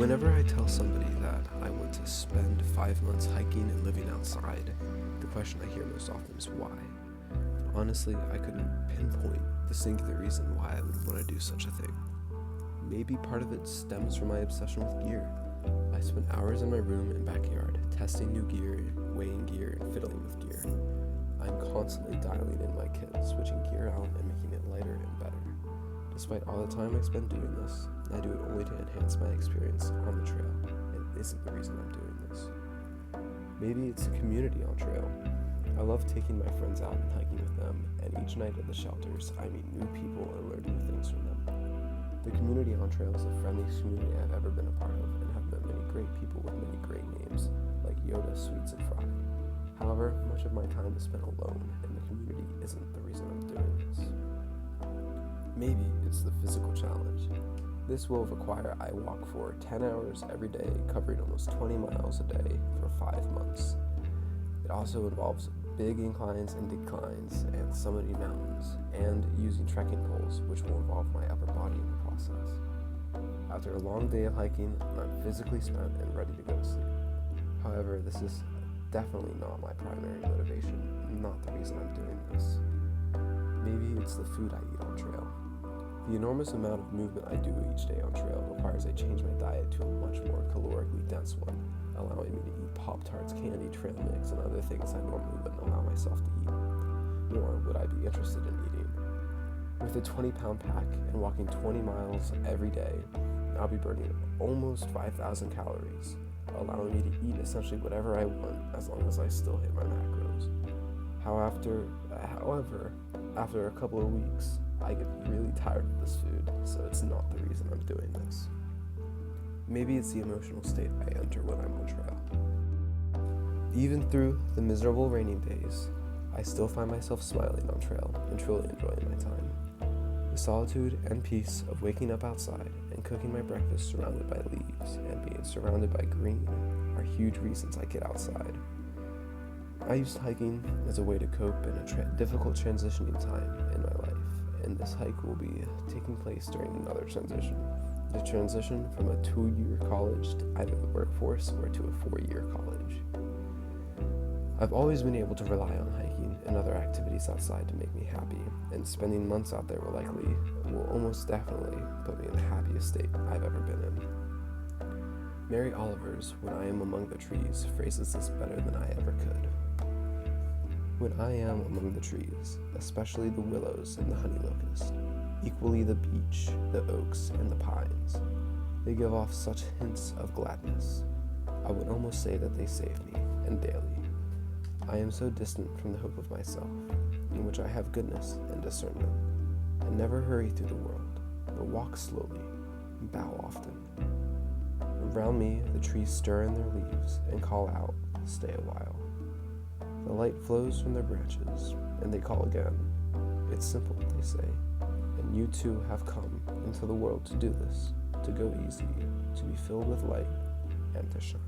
Whenever I tell somebody that I want to spend 5 months hiking and living outside, the question I hear most often is why. Honestly, I couldn't pinpoint the singular reason why I would want to do such a thing. Maybe part of it stems from my obsession with gear. I spend hours in my room and backyard testing new gear, weighing gear, and fiddling with gear. I'm constantly dialing in my kit, switching gear out and making it lighter and better. Despite all the time I spend doing this, I do it only to enhance my experience on the trail, and it isn't the reason I'm doing this. Maybe it's the community on trail. I love taking my friends out and hiking with them, and each night at the shelters, I meet new people and learn new things from them. The community on trail is the friendliest community I've ever been a part of, and have met many great people with many great names, like Yoda, Sweets, and Fry. However, much of my time is spent alone, and the community isn't the reason I'm doing this. Maybe it's the physical challenge. This will require I walk for 10 hours every day, covering almost 20 miles a day for 5 months. It also involves big inclines and declines and summiting mountains, and using trekking poles, which will involve my upper body in the process. After a long day of hiking, I'm physically spent and ready to go to sleep. However, this is definitely not my primary motivation, not the reason I'm doing this. Maybe it's the food I eat on trail. The enormous amount of movement I do each day on trail requires I change my diet to a much more calorically dense one, allowing me to eat Pop-Tarts, candy, trail mix, and other things I normally wouldn't allow myself to eat, nor would I be interested in eating. With a 20-pound pack and walking 20 miles every day, I'll be burning almost 5,000 calories, allowing me to eat essentially whatever I want as long as I still hit my macros. However, after a couple of weeks, I get really tired of this food, so it's not the reason I'm doing this. Maybe it's the emotional state I enter when I'm on trail. Even through the miserable raining days, I still find myself smiling on trail and truly enjoying my time. The solitude and peace of waking up outside and cooking my breakfast surrounded by leaves and being surrounded by green are huge reasons I get outside. I used hiking as a way to cope in a difficult transitioning time in my life, and this hike will be taking place during another transition. The transition from a 2-year college to either the workforce or to a 4-year college. I've always been able to rely on hiking and other activities outside to make me happy, and spending months out there will almost definitely put me in the happiest state I've ever been in. Mary Oliver's "When I Am Among the Trees" phrases this better than I ever could. When I am among the trees, especially the willows and the honey locust, equally the beech, the oaks, and the pines, they give off such hints of gladness. I would almost say that they save me, and daily. I am so distant from the hope of myself, in which I have goodness and discernment, and never hurry through the world, but walk slowly, and bow often. Around me, the trees stir in their leaves and call out, "Stay a while." The light flows from their branches, and they call again. It's simple, they say, and you too have come into the world to do this, to go easy, to be filled with light, and to shine.